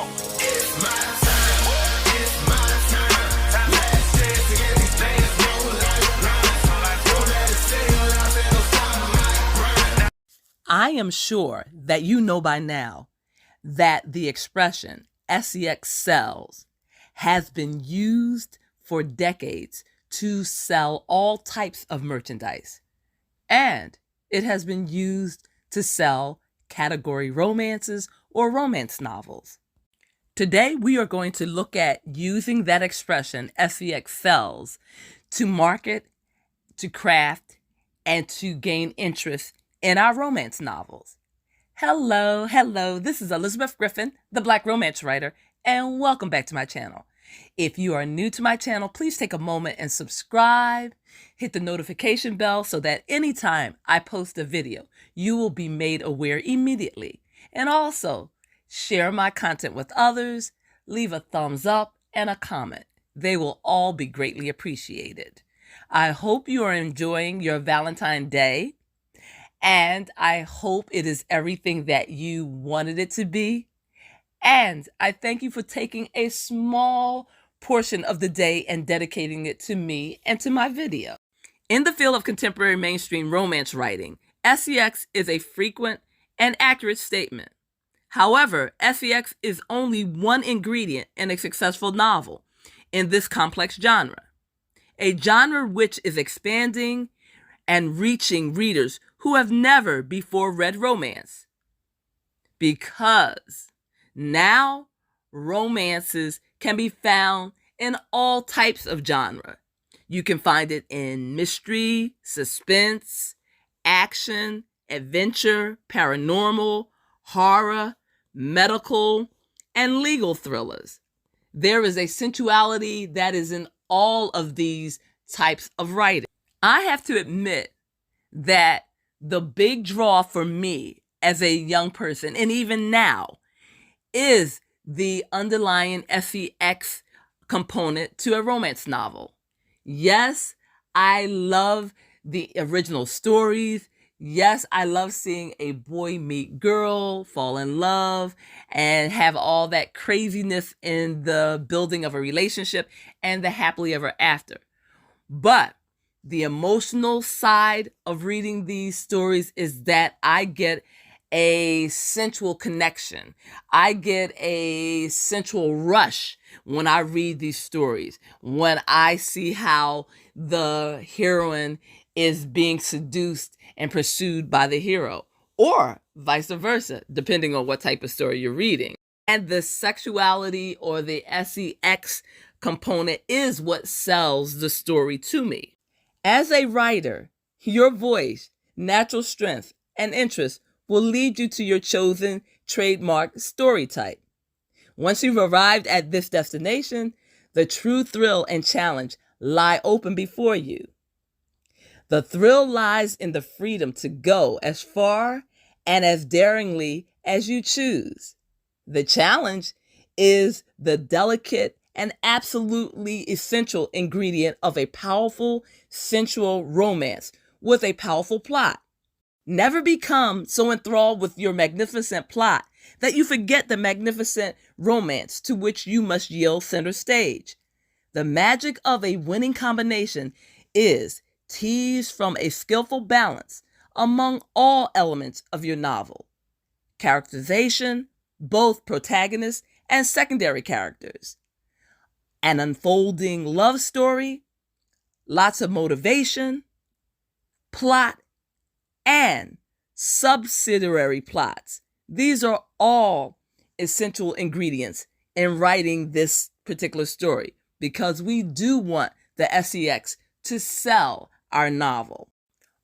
on. It's my turn. It's my turn. Last chance to get these things roll like grind. Don't let it sing loud, they don't stop my grind. I am sure that you know by now that the expression SEX sells has been used for decades to sell all types of merchandise. And it has been used to sell category romances or romance novels. Today, we are going to look at using that expression, SEX sells, to market, to craft, and to gain interest in our romance novels. Hello, this is Elizabeth Griffin, the Black Romance Writer, and welcome back to my channel. If you are new to my channel, please take a moment and subscribe. Hit the notification bell so that anytime I post a video, you will be made aware immediately. And also, share my content with others, leave a thumbs up and a comment. They will all be greatly appreciated. I hope you are enjoying your Valentine's Day, and I hope it is everything that you wanted it to be. And I thank you for taking a small portion of the day and dedicating it to me and to my video. In the field of contemporary mainstream romance writing, SEX is a frequent and accurate statement. However, SEX is only one ingredient in a successful novel in this complex genre, a genre which is expanding and reaching readers who have never before read romance. Because now, romances can be found in all types of genre. You can find it in mystery, suspense, action, adventure, paranormal, horror, medical, and legal thrillers. There is a sensuality that is in all of these types of writing. I have to admit that the big draw for me as a young person, and even now, is the underlying SEX component to a romance novel. Yes, I love the original stories. Yes, I love seeing a boy meet girl, fall in love, and have all that craziness in the building of a relationship and the happily ever after. But the emotional side of reading these stories is that I get a sensual connection. I get a sensual rush when I read these stories, when I see how the heroine is being seduced and pursued by the hero, or vice versa, depending on what type of story you're reading. And the sexuality or the SEX component is what sells the story to me. As a writer, your voice, natural strength, and interest will lead you to your chosen trademark story type. Once you've arrived at this destination, the true thrill and challenge lie open before you. The thrill lies in the freedom to go as far and as daringly as you choose. The challenge is the delicate and absolutely essential ingredient of a powerful, sensual romance with a powerful plot. Never become so enthralled with your magnificent plot that you forget the magnificent romance to which you must yield center stage. The magic of a winning combination is teased from a skillful balance among all elements of your novel. Characterization, both protagonists and secondary characters. An unfolding love story, lots of motivation, plot, and subsidiary plots. These are all essential ingredients in writing this particular story because we do want the SEX to sell our novel.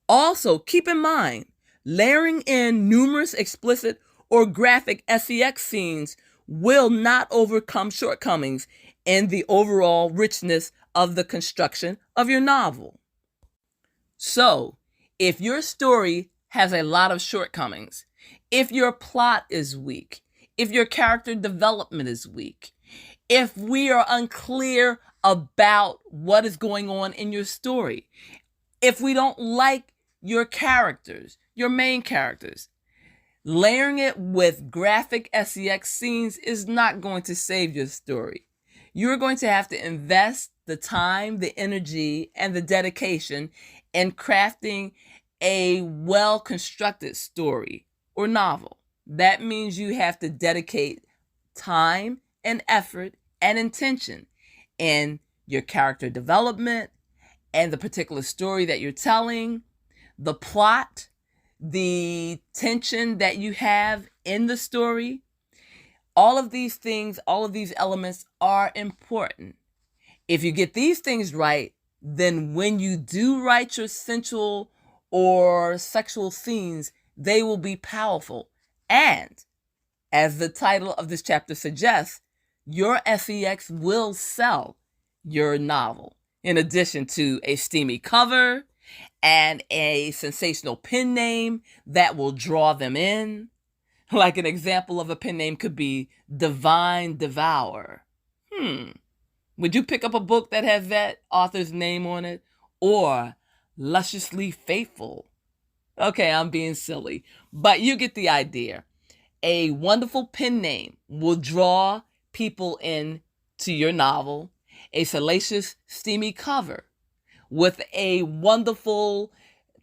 Also, keep in mind, layering in numerous explicit or graphic SEX scenes will not overcome shortcomings in the overall richness of the construction of your novel. So, if your story has a lot of shortcomings, if your plot is weak, if your character development is weak, if we are unclear about what is going on in your story, if we don't like your characters, your main characters, Layering it with graphic sex scenes is not going to save your story. You're going to have to invest the time, the energy, and the dedication in crafting a well-constructed story or novel. That means you have to dedicate time and effort and intention in your character development and the particular story that you're telling, the plot, the tension that you have in the story. All of these things, all of these elements are important. If you get these things right, then when you do write your sensual or sexual scenes, they will be powerful. And as the title of this chapter suggests, your sex will sell your novel. In addition to a steamy cover and a sensational pen name that will draw them in. Like an example of a pen name could be Divine Devourer. Would you pick up a book that has that author's name on it? Or Lusciously Faithful? Okay, I'm being silly, but you get the idea. A wonderful pen name will draw people in to your novel. A salacious, steamy cover with a wonderful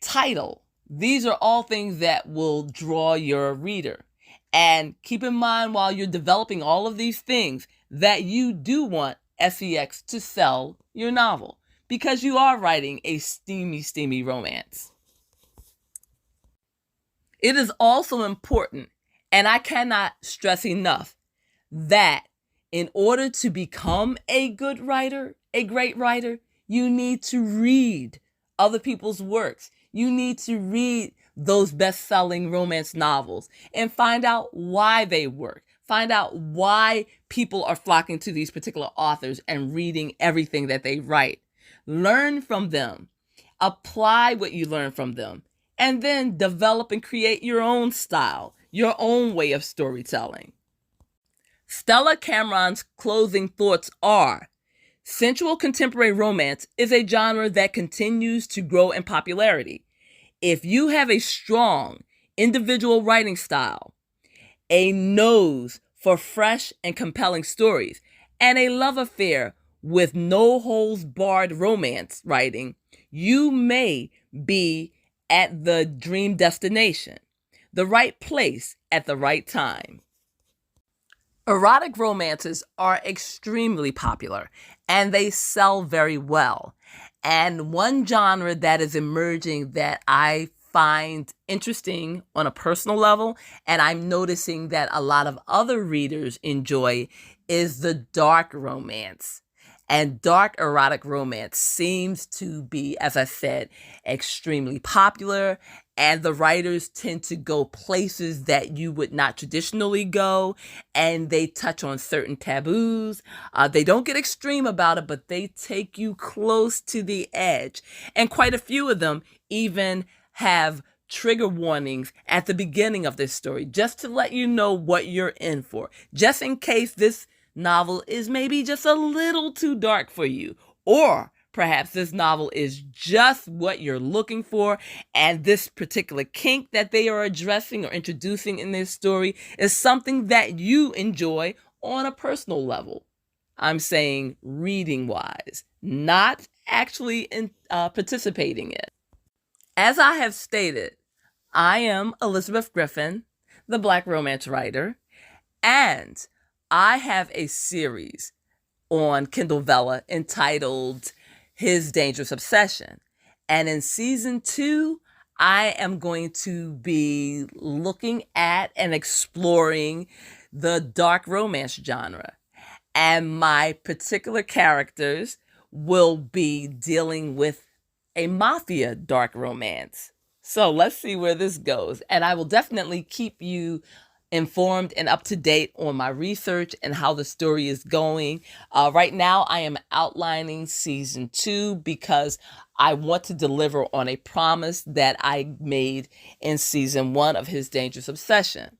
title. These are all things that will draw your reader. And keep in mind while you're developing all of these things that you do want sex to sell your novel because you are writing a steamy, steamy romance. It is also important, and I cannot stress enough, that in order to become a good writer, a great writer, you need to read other people's works. You need to read those best-selling romance novels and find out why they work. Find out why people are flocking to these particular authors and reading everything that they write. Learn from them. Apply what you learn from them. And then develop and create your own style, your own way of storytelling. Stella Cameron's closing thoughts are: sensual contemporary romance is a genre that continues to grow in popularity. If you have a strong individual writing style, a nose for fresh and compelling stories, and a love affair with no-holds-barred romance writing, you may be at the dream destination, the right place at the right time. Erotic romances are extremely popular and they sell very well. And one genre that is emerging that I find interesting on a personal level, and I'm noticing that a lot of other readers enjoy, is the dark romance. And dark erotic romance seems to be, as I said, extremely popular. And the writers tend to go places that you would not traditionally go. And they touch on certain taboos. They don't get extreme about it, but they take you close to the edge. And quite a few of them even have trigger warnings at the beginning of this story, just to let you know what you're in for. Just in case this novel is maybe just a little too dark for you, or perhaps this novel is just what you're looking for, and this particular kink that they are addressing or introducing in this story is something that you enjoy on a personal level. I'm saying reading wise, not actually in participating in it. As I have stated, I am Elizabeth Griffin, the Black Romance Writer, and I have a series on Kindle Vella entitled His Dangerous Obsession. And in season 2, I am going to be looking at and exploring the dark romance genre. And my particular characters will be dealing with a mafia dark romance. So let's see where this goes. And I will definitely keep you informed and up to date on my research and how the story is going. Right now, I am outlining season 2 because I want to deliver on a promise that I made in season 1 of His Dangerous Obsession.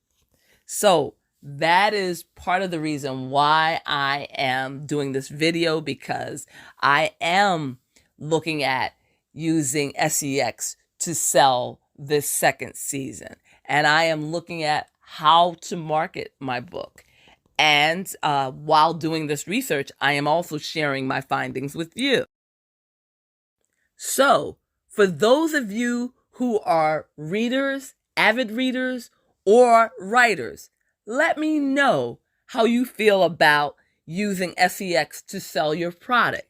So that is part of the reason why I am doing this video, because I am looking at using sex to sell this second season. and I am looking at how to market my book. And while doing this research, I am also sharing my findings with you. So, for those of you who are readers, avid readers, or writers, let me know how you feel about using SEX to sell your product.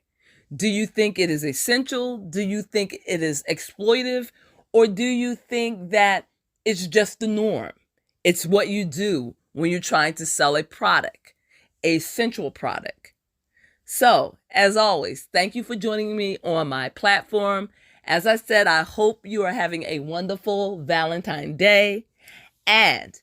Do you think it is essential? Do you think it is exploitive? Or do you think that it's just the norm? It's what you do when you're trying to sell a product, a sensual product. So, as always, thank you for joining me on my platform. As I said, I hope you are having a wonderful Valentine's Day. And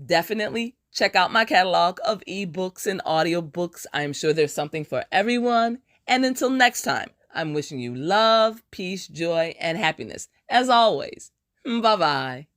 definitely check out my catalog of ebooks and audiobooks. I'm sure there's something for everyone. And until next time, I'm wishing you love, peace, joy, and happiness. As always, bye-bye.